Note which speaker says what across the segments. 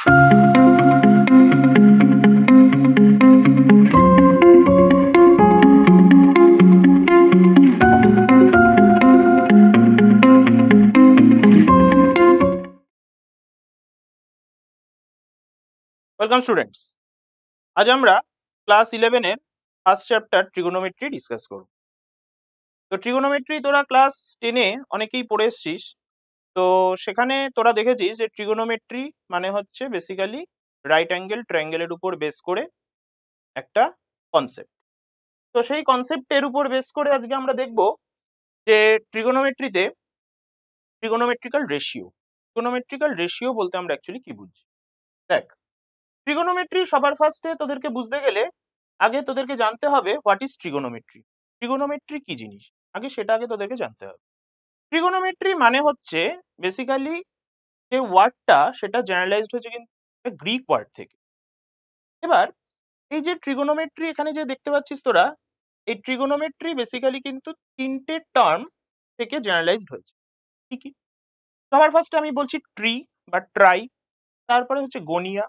Speaker 1: Welcome students. আজ আমরা class 11 এর ফার্স্ট চ্যাপ্টার ট্রিগোনোমেট্রি ডিসকাস করব। তো ট্রিগোনোমেট্রি তোরা ক্লাস 10 এ অনেকেই পড়ে এসছিস। তো সেখানে তোরা দেখেছিস যে ট্রিগোনোমেট্রি মানে হচ্ছে বেসিক্যালি রাইট অ্যাঙ্গেল ট্রায়াঙ্গেলের উপর বেস করে একটা কনসেপ্ট। তো সেই কনসেপ্টের উপর বেস করে আজকে আমরা দেখব যে ট্রিগোনোমেট্রিতে ট্রিগোনোমেট্রিক্যাল রেশিও। ট্রিগোনোমেট্রিক্যাল রেশিও বলতে আমরা অ্যাকচুয়ালি কি বুঝি? দেখ, ট্রিগোনোমেট্রি সবার ফার্স্টে তোদেরকে বুঝতে গেলে আগে তোদেরকে জানতে হবে হোয়াট ইজ ট্রিগোনোমেট্রি। ট্রিগোনোমেট্রি কি জিনিস আগে তোদেরকে জানতে হবে। ট্রিগোনোমেট্রি মানে হচ্ছে বেসিক্যালি যে ওয়ার্ডটা সেটা জেনারেলাইজড হয়েছে কিন্তু গ্রিক ওয়ার্ড থেকে। এবার এই যে ট্রিগোনোমেট্রি এখানে যে দেখতে পাচ্ছিস তোরা, এই ট্রিগোনোমেট্রি বেসিক্যালি কিন্তু তিনটে টার্ম থেকে জেনারেলাইজড হয়েছে। কি কি? সবার ফার্স্টে আমি বলছি ট্রি বা ট্রাই, তারপরে হচ্ছে গনিয়া,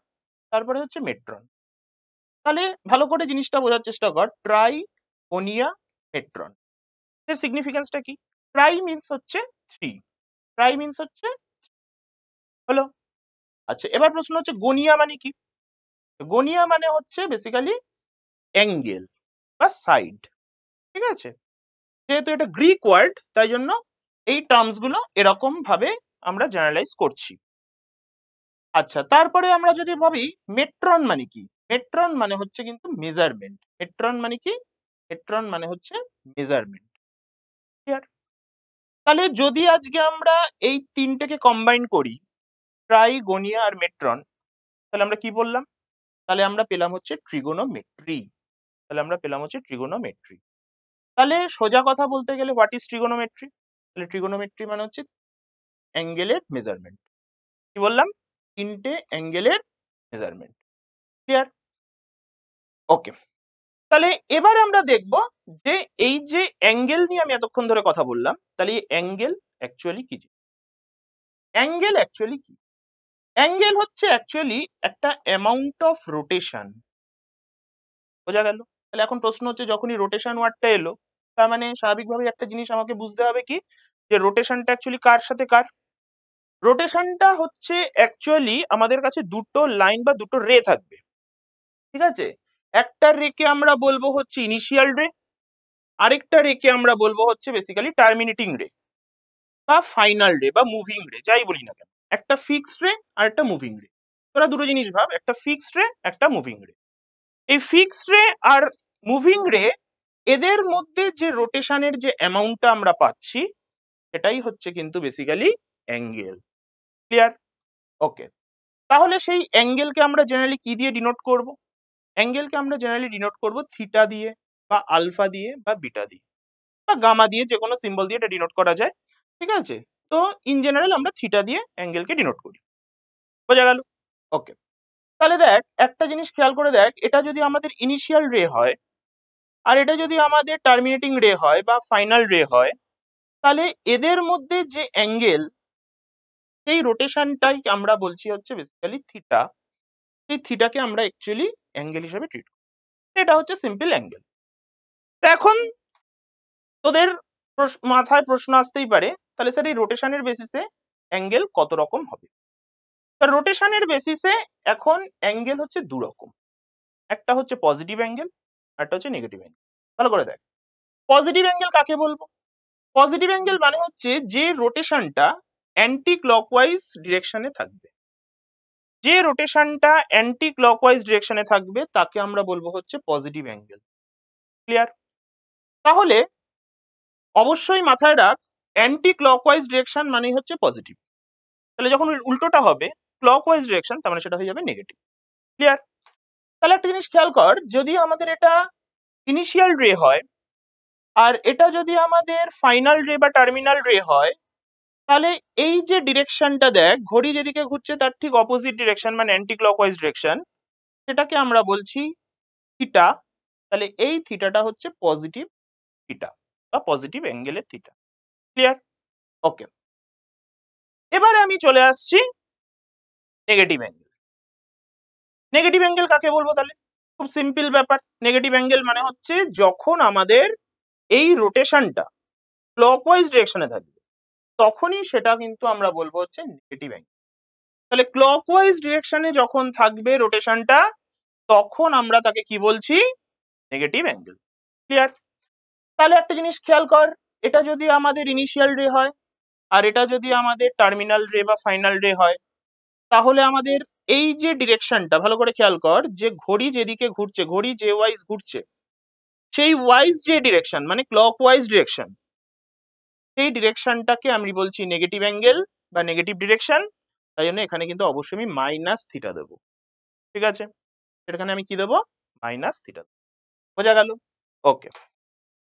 Speaker 1: তারপরে হচ্ছে মেট্রন। তাহলে ভালো করে জিনিসটা বোঝার চেষ্টা কর। ট্রাই, গনিয়া, মেট্রন এর সিগনিফিকেন্সটা কি? ট্রাই মিন্স হচ্ছে থ্রি, ট্রাই মিন্স হচ্ছে হলো। আচ্ছা, এবার প্রশ্ন হচ্ছে গনিয়া মানে কি? গনিয়া মানে হচ্ছে বেসিক্যালি অ্যাঙ্গেল বা সাইড। ঠিক আছে, যেহেতু এটা গ্রিক ওয়ার্ড তাই জন্য এই টার্মস গুলো এরকম ভাবে আমরা জেনারেলাইজ করছি। আচ্ছা, তারপরে আমরা যদি ভাবি মেট্রন মানে কি? মেট্রন মানে হচ্ছে কিন্তু মেজারমেন্ট। মেট্রন মানে কি? মেট্রন মানে হচ্ছে মেজারমেন্ট। ক্লিয়ার? তাহলে যদি আজকে আমরা এই তিনটেকে কম্বাইন করি, ট্রাই, গনিয়া আর মেট্রন, তাহলে আমরা কি বললাম? তাহলে আমরা পেলাম হচ্ছে ট্রিগোনোমেট্রি। তাহলে সোজা কথা বলতে গেলে হোয়াট ইজ ট্রিগোনোমেট্রি? তাহলে ট্রিগোনোমেট্রি মানে হচ্ছে অ্যাঙ্গেলের মেজারমেন্ট। কি বললাম? তিনটে অ্যাঙ্গেলের মেজারমেন্ট। ক্লিয়ার? ওকে। তাহলে এবারে আমরা দেখব যে এই যে অ্যাঙ্গেল নিয়ে আমি এতক্ষণ ধরে কথা বললাম, তাহলে এই অ্যাঙ্গেল অ্যাকচুয়ালি কি? অ্যাঙ্গেল অ্যাকচুয়ালি কি? অ্যাঙ্গেল হচ্ছে অ্যাকচুয়ালি একটা অ্যামাউন্ট অফ রোটেশন। বোঝা গেল? তাহলে এখন প্রশ্ন হচ্ছে যখনই রোটেশন ওয়ার্ডটা এলো, তার মানে স্বাভাবিকভাবে একটা জিনিস আমাকে বুঝতে হবে কি, যে রোটেশনটা অ্যাকচুয়ালি কার সাথে কার? রোটেশনটা হচ্ছে অ্যাকচুয়ালি আমাদের কাছে দুটো লাইন বা দুটো রে থাকবে। ঠিক আছে, একটা রেকে আমরা বলবো হচ্ছে ইনিশিয়াল রে, আরেকটা রেকে আমরা বলবো হচ্ছে বেসিক্যালি টার্মিনেটিং রে বা ফাইনাল রে বা মুভিং রে, যাই বলি না কেন। একটা ফিক্সড রে আর একটা মুভিং রে। তোরা দুটো জিনিস ভাব, একটা ফিক্সড রে একটা মুভিং রে। এই ফিক্সড রে আর মুভিং রে এদের মধ্যে যে রোটেশনের যে অ্যামাউন্টটা আমরা পাচ্ছি সেটাই হচ্ছে কিন্তু বেসিক্যালি অ্যাঙ্গেল। ক্লিয়ার? ওকে। তাহলে সেই অ্যাঙ্গেলকে আমরা জেনারেলি কি দিয়ে ডিনোট করব? অ্যাঙ্গেলকে আমরা জেনারেলি ডিনোট করব থিটা দিয়ে বা আলফা দিয়ে বা বিটা দিয়ে বা গামা দিয়ে, যে কোনো সিম্বল দিয়ে এটা ডিনোট করা যায়। ঠিক আছে, তো ইন জেনারেল আমরা থিটা দিয়ে অ্যাঙ্গেলকে ডিনোট করি। বোঝা গেল? ওকে। তাহলে দেখ, একটা জিনিস খেয়াল করে দেখ, এটা যদি আমাদের ইনিশিয়াল রে হয় আর এটা যদি আমাদের টার্মিনেটিং রে হয় বা ফাইনাল রে হয়, তাহলে এদের মধ্যে যে অ্যাঙ্গেল, সেই রোটেশনটাই আমরা বলছি হচ্ছে বেসিক্যালি থিটা। এই থিটাকে আমরা অ্যাকচুয়ালি অ্যাঙ্গেল হিসেবে ট্রিট করি। এটা হচ্ছে সিম্পল অ্যাঙ্গেল। তো এখন তোদের মাথায় প্রশ্ন আসতেই পারে, তাহলে স্যার এই রোটেশনের বেসিসে অ্যাঙ্গেল কত রকম হবে? তা রোটেশনের বেসিসে এখন অ্যাঙ্গেল হচ্ছে দু রকম। একটা হচ্ছে পজিটিভ অ্যাঙ্গেল, একটা হচ্ছে নেগেটিভ অ্যাঙ্গেল। ভালো করে দেখ, পজিটিভ অ্যাঙ্গেল কাকে বলবো? পজিটিভ অ্যাঙ্গেল মানে হচ্ছে যে রোটেশনটা অ্যান্টি ক্লকওয়াইজ ডিরেকশনে থাকবে। যে রোটেশনটা অ্যান্টি ক্লকওয়াইজ ডিরেকশনে থাকবে তাকে আমরা বলবো হচ্ছে পজিটিভ অ্যাঙ্গেল। ক্লিয়ার? তাহলে অবশ্যই মাথায় রাখ, অ্যান্টি ক্লকওয়াইজ ডিরেকশন মানে হচ্ছে পজিটিভ। তাহলে যখন উল্টোটা হবে ক্লকওয়াইজ ডিরেকশন, তার মানে সেটা হয়ে যাবে নেগেটিভ। ক্লিয়ার? তাহলে একটা জিনিস খেয়াল কর, যদি আমাদের এটা ইনিশিয়াল রে হয় আর এটা যদি আমাদের ফাইনাল রে বা টার্মিনাল রে হয়, তাহলে এই যে ডিরেকশনটা দেখ, ঘড়ি যেদিকে ঘুরছে তার ঠিক অপোজিট ডিরেকশন মানে অ্যান্টি ক্লকওয়াইজ ডিরেকশন, সেটাকে আমরা বলছি থিটা। তাহলে এই থিটাটা হচ্ছে পজিটিভ থিটা বা পজিটিভ অ্যাঙ্গেলের থিটা। ক্লিয়ার? ওকে। এবারে আমি চলে আসছি নেগেটিভ অ্যাঙ্গেল। নেগেটিভ অ্যাঙ্গেল কাকে বলবো তাহলে? খুব সিম্পল ব্যাপার, নেগেটিভ অ্যাঙ্গেল মানে হচ্ছে যখন আমাদের এই রোটেশনটা ক্লকওয়াইজ ডিরেকশনে থাকবে তখনই সেটা কিন্তু আমরা বলবো হচ্ছে নেগেটিভ অ্যাঙ্গেল। তাহলে ক্লকওয়াইজ ডিরেকশনে যখন থাকবে রোটেশনটা তখন আমরা তাকে কি বলছি? Negative angle. ক্লিয়ার? তাহলে একটা জিনিস খেয়াল কর, এটা যদি আমাদের ইনিশিয়াল রে হয় আর এটা যদি আমাদের টার্মিনাল রে বা ফাইনাল রে হয়, তাহলে আমাদের এই যে ডিরেকশনটা ভালো করে খেয়াল কর, যে ঘড়ি যেদিকে ঘুরছে, ঘড়ি যে ওয়াইজ ঘুরছে, সেই ওয়াইজ যে ডিরেকশন মানে ক্লকওয়াইজ ডিরেকশন, সেই ডিরেকশনটাকে আমি বলছি নেগেটিভ অ্যাঙ্গেল বা নেগেটিভ ডিরেকশন। তাই জন্য এখানে কিন্তু অবশ্যই আমি মাইনাস থিটা দেবো। ঠিক আছে, এখানে আমি কি দেবো? Minus theta. বোঝা গেল? ওকে,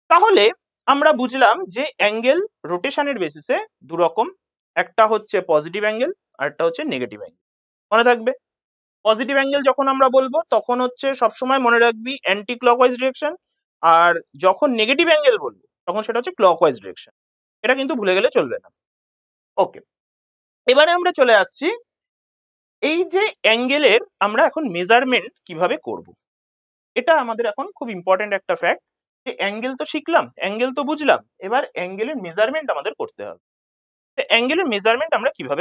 Speaker 1: তাহলে আমরা বুঝলাম যে অ্যাঙ্গেল রোটেশনের বেসিসে দু রকম, একটা হচ্ছে পজিটিভ অ্যাঙ্গেল আর একটা হচ্ছে নেগেটিভ অ্যাঙ্গেল। মনে থাকবে, পজিটিভ অ্যাঙ্গেল যখন আমরা বলবো তখন হচ্ছে সবসময় মনে রাখবি অ্যান্টি ক্লকওয়াইজ ডিরেকশন, আর যখন নেগেটিভ অ্যাঙ্গেল বলবো তখন সেটা হচ্ছে ক্লকওয়াইজ ডিরেকশন। এটা কিন্তু ভুলে গেলে চলবে না। ওকে, এবারে আমরা চলে আসছি এই যে অ্যাঙ্গেলের আমরা এখন মেজারমেন্ট কিভাবে করব। এটা আমাদের এখন খুব ইম্পর্টেন্ট একটা ফ্যাক্ট, যে অ্যাঙ্গেল তো শিখলাম, অ্যাঙ্গেল তো বুঝলাম, এবার অ্যাঙ্গেলের মেজারমেন্ট আমাদের করতে হবে। অ্যাঙ্গেলের মেজারমেন্ট আমরা কিভাবে